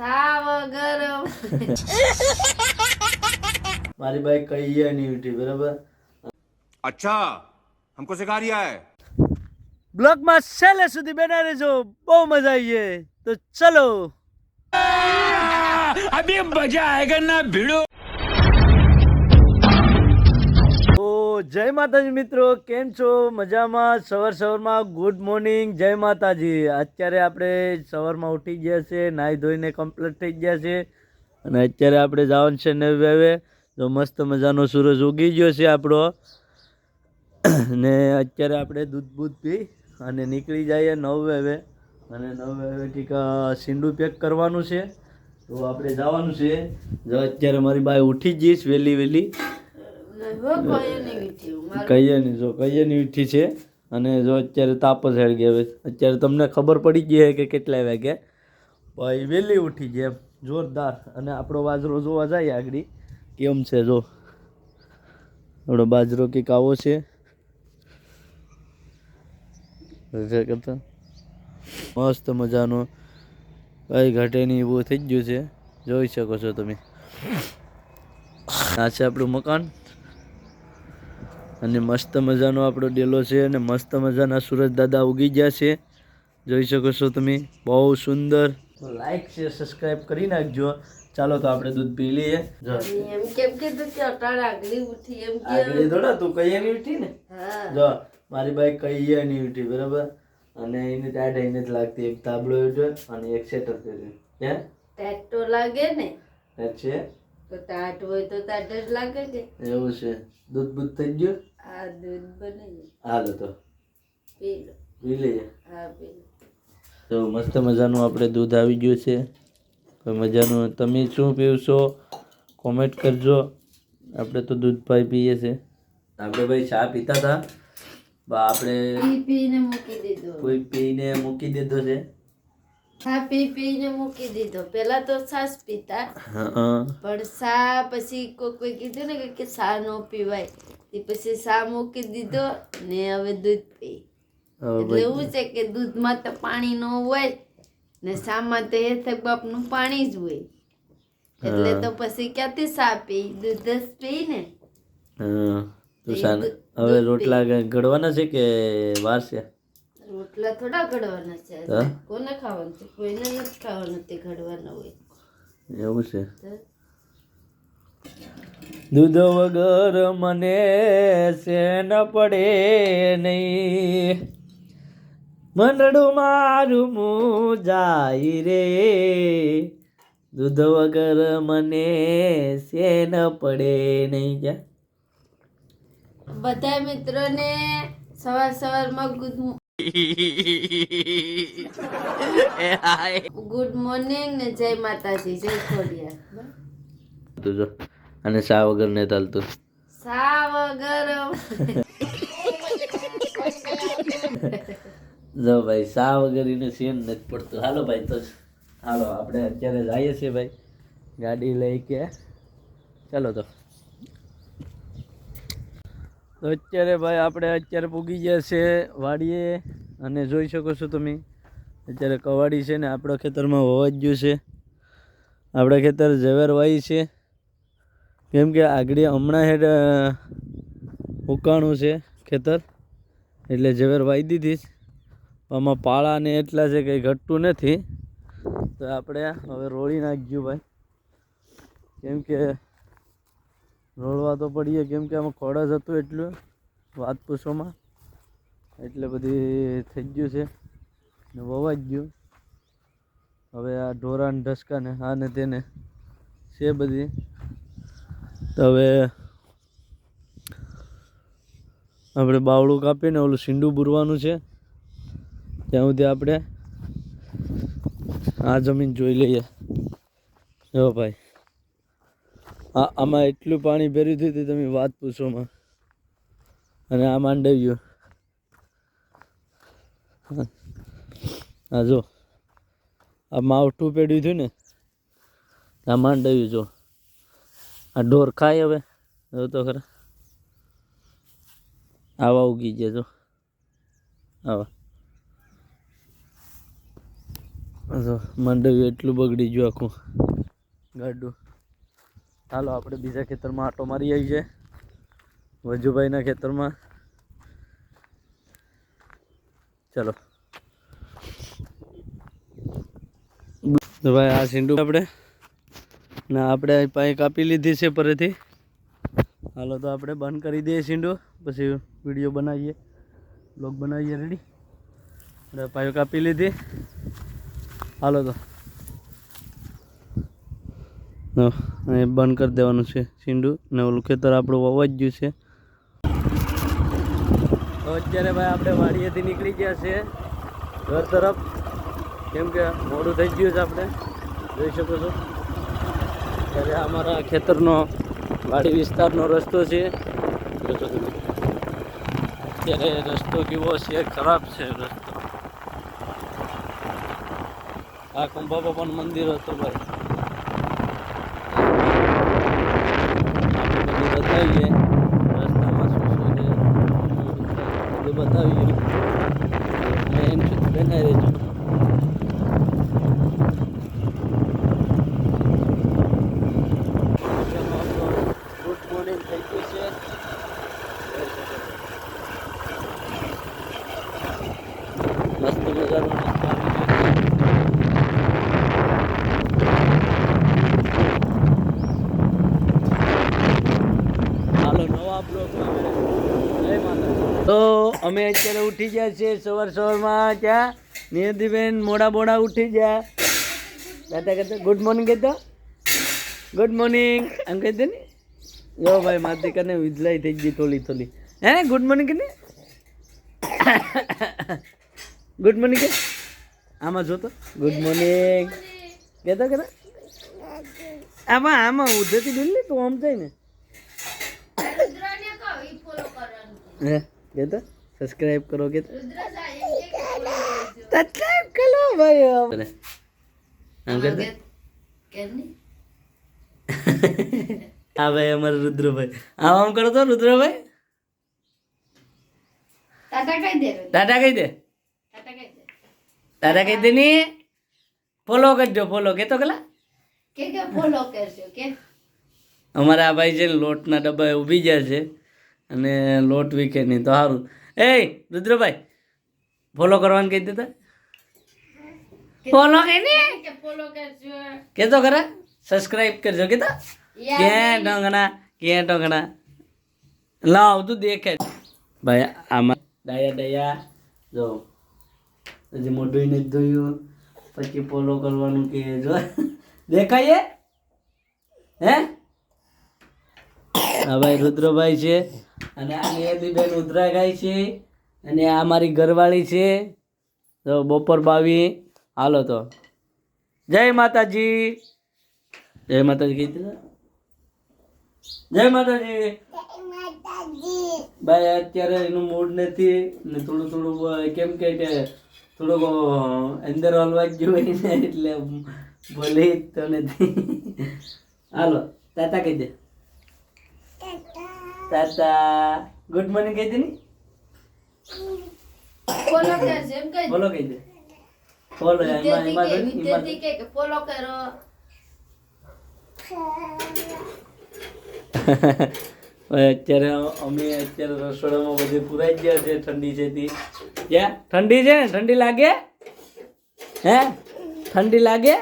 સાવ ગરમ. મારી બાઈ કહીએ નહીં ઉઠી બરાબર. अच्छा हमको सिखा रिया है. બ્લોગમાં છેલ્લે સુધી બેઠા રહેજો, બહુ મજા આવી તો ચલો अभी मजा आएगा ना भिड़ो. તો જય માતાજી મિત્રો, કેમ છો? મજામાં? સવારમાં ગુડ મોર્નિંગ, જય માતાજી. અત્યારે આપણે સવારમાં ઉઠી ગયા છે, નાહી ધોઈને કમ્પ્લીટ થઈ ગયા છે અને અત્યારે આપણે જવાનું છે નવે. તો મસ્ત મજાનો સૂરજ ઉગી ગયો છે આપણો ને અત્યારે આપણે દૂધ પી અને નીકળી જઈએ 9 વાગે અને 9 વાગેથી સીંડું પેક કરવાનું છે. તો આપણે જવાનું છે. જો અત્યારે મારી બાઈ ઉઠી જઈશ વહેલી કહીએ નહીં ઉઠી છે અને જો અત્યારે તાપ જ હેડ ગયા. અત્યારે તમને ખબર પડી ગઈ છે કે કેટલા વાગે ભાઈ વહેલી ઉઠી જાય જોરદાર. અને આપણો બાજરો જોવા જાય આગળ કેમ છે. જો આપણો બાજરો કંઈક આવો છે કરતા મસ્ત મજાનો, કઈ ઘટે નહીં એવું થઈ ગયું છે, જોઈ શકો છો તમે. આ છે આપણું મકાન અને મસ્ત મજાનો આપણો ડેલો છે અને મસ્ત મજાના સૂરજ દાદા ઉગી ગયા છે, જોઈ શકો છો તમે. બહુ સુંદર. લાઈક છે, સબસ્ક્રાઇબ કરી નાખજો. ચાલો તો આપણે દૂધ પી લઈએ. એમ કેમ કીધું કે અટાણે આગળી ઉઠી એમ કે આગળ થોડા તું કહીએ નહીં ઉઠી ને. જો મારી બાઈ કહીએ નહીં ઉઠી બરાબર અને એને ટાઈટ એને જ લાગતી. એક તાબડો ઉઠ્યો અને એક સેટર કર્યું. હે ટાટ તો લાગે ને. ટાઈટ છે તો ટાટ હોય તો ટાટ જ લાગે કે. એવું છે. દૂધ બૂધ થઈ ગયું. આ દૂધ બને હાલો તો પી લો. પી લઈએ. હા પી લો. તો મસ્ત મજાનું આપણે દૂધ આવી ગયું છે. કોઈ મજાનું તમે શું પીવશો કોમેન્ટ કરજો. આપણે તો દૂધ પાઈ પીએ છીએ. આપણે ભાઈ ચા પીતા હતા, આપણે પીને મૂકી દીધો. કોઈ પીને મૂકી દીધો છે. હા પીને મૂકી દીધો. પેલા તો છાશ પીતા પણ સા પછી કોઈ કીધું ને કે સા નો પીવાય, પછી સા મૂકી દીધો ને હવે દૂધ પી. એટલે એવું છે કે દૂધમાં તો પાણી ન હોય ને સામાં તો હેથક બાપનું પાણી જ હોય, એટલે તો પછી ક્યાંથી સા પી, દૂધ જ પી ને. તો હવે રોટલા ઘડવાના છે કે વાર છે? રોટલા થોડા ઘડવાના છે. કોને ખાવાનું છે? કોઈને નથી ખાવાનું, તે ઘડવાના હોય. એવું છે. દૂધ વગર મને શેન પડે નહીં, મંડળું મારું મું જાય રે. દૂધ વગર મને શેન પડે નહીં. જા બધા મિત્રોને સવારમાં ગુડ મોર્નિંગ ને જય માતાજી, જય ખોડિયાર. તું જો અને સા વગર ને ચાલતું. સાવ ગરમ. જો ભાઈ સા વગર એને સીન નથી પડતું. હાલો ભાઈ તો હાલો આપણે અત્યારે જઈએ છીએ ભાઈ ગાડી લઈ કે. ચાલો તો અત્યારે ભાઈ આપણે પૂગી ગયા છે વાડીએ અને જોઈ શકો છો તમે અત્યારે કવાડી છે ને આપણા ખેતરમાં વવાઈ ગયું છે. આપણા ખેતર ઝવેર વાઈ છે કેમ કે આગળ હમણાં હેડ ઉકાણું છે ખેતર, એટલે ઝવેર વાઈ દીધી. આમાં પાળા ને એટલા છે કંઈ ઘટતું નથી, તો આપણે હવે રોળી નાખજો ભાઈ, કેમ કે રોળવા તો પડીએ, કેમ કે આમાં ખોડા હતું એટલું વાત પૂછોમાં, એટલે બધી થઈ ગયું છે ને વવાઈ જ ગયું. હવે આ ઢોરાને ઢસકાને આ ને તેને છે બધી. તો હવે આપણે બાવળું કાપીને ઓલું સીંડું બુરવાનું છે, ત્યાં સુધી આપણે આ જમીન જોઈ લઈએ. જો ભાઈ આમાં એટલું પાણી ભર્યું હતું તમે વાત પૂછોમાં. અને આ માંડવ્યું, હા જો આ માવઠું પેડ્યું થયું ને, આ માંડવ્યું જો. આ ઢોર ખાય હવે જો તો ખરા. આવા ઉગી ગયા જો આવા. મંડવી એટલું બગડી ગયું આખું ગાડું. ચાલો આપણે બીજા ખેતરમાં આટો મારી આવી છે, વજુભાઈના ખેતરમાં. ચલો તો ભાઈ આ સીંડું આપણે પાઈ કાપી લીધી છે પરેથી. હાલો તો આપણે બંધ કરી દઈએ સીંડું, પછી વિડીયો બનાવીએ, બ્લોગ બનાવીએ. રેડી, આપણે પાયો કાપી લીધી. હાલો તો બંધ કરી દેવાનું છે સીંડું, ને ઓલું ખેતર આપણું વવાઈ જ ગયું છે. તો અત્યારે ભાઈ આપણે વાડીએથી નીકળી ગયા છે ઘર તરફ, કેમ કે મોડું થઈ ગયું છે. આપણે જોઈ શકો છો ત્યારે અમારા ખેતરનો વાડી વિસ્તારનો રસ્તો છે. અત્યારે રસ્તો કેવો છે, ખરાબ છે રસ્તો. આ કંબા બાપાનું મંદિર હતું ભાઈ, બતાવીએ રસ્તામાં શું શું છે બધું બતાવીએ. એમ બનાવી રહેજો. ગુડ મોર્નિંગ થઈ ગયું છે. મસ્ત મજાનું તો અમે અત્યારે ઉઠી ગયા છીએ સવારમાં. ક્યાં નિયતિબેન મોડા ઉઠી ગયા. કહેતા કહેતા ગુડ મોર્નિંગ કહેતા, ગુડ મોર્નિંગ એમ કહી દે ને. જો ભાઈ માતી કને વિજલાઈ થઈ ગઈ થોડી. હે ગુડ મોર્નિંગ કે ગુડ મોર્નિંગ કે આમાં જો તો ગુડ મોર્નિંગ કહેતા આમાં ઉધેથી બોલી તો આમ થાય ને. હે કહેતા સબસ્ક્રાઇબ કરો કે સબસ્ક્રાઇબ કરો ભાઈ. આમ કરતા હા ભાઈ અમારા રુદ્રભાઈ આમ કરો તો રુદ્રભાઈ ટાટા કહી દે ને. ફોલો કરજો, ફોલો કેતો કલા ફોલો કરજો કે અમારા આ ભાઈ છે ને લોટના ડબ્બા ઊભી ગયા છે અને લોટ વીકે નહીં તો સારું. એ રુદ્રભાઈ ફોલો કરવાનું કહી દેતા. ફોલો કે ફોલો કરજો કેતો ખરા સબસ્ક્રાઇબ કરજો કેતા. ક્યાં ટોંગણા લાવ તું દેખે ભાઈ. આમાં ડાયા જો હજી મોઢું નથી ધોયું, પછી ફોલો કરવાનું કે જો દેખાય હે. હા ભાઈ રુદ્રભાઈ છે અને આ નિયતિબેન ઉધરા ગાય છે અને આ મારી ઘરવાળી છે. તો બપોર 22. હાલો તો જય માતાજી. જય માતાજી કહી દીધા. જય માતાજી. ભાઈ અત્યારે એનું મૂડ નથી ને થોડું કેમ કે થોડુંક અંદર હલવા જ જોઈએ ને એટલે બોલી તો નથી. હાલો તાતા કહી દે. તાતા ગુડ મોર્નિંગ કહી દે ને. ફોલો કરજો એમ કહી બોલો કહી દે. ફોલો કે ફોલો કરો. અત્યારે અમે રસોડામાં બધે પુરાઈ ગયા છે. ઠંડી છે તી ક્યાં ઠંડી છે ને ઠંડી લાગે હે ઠંડી લાગે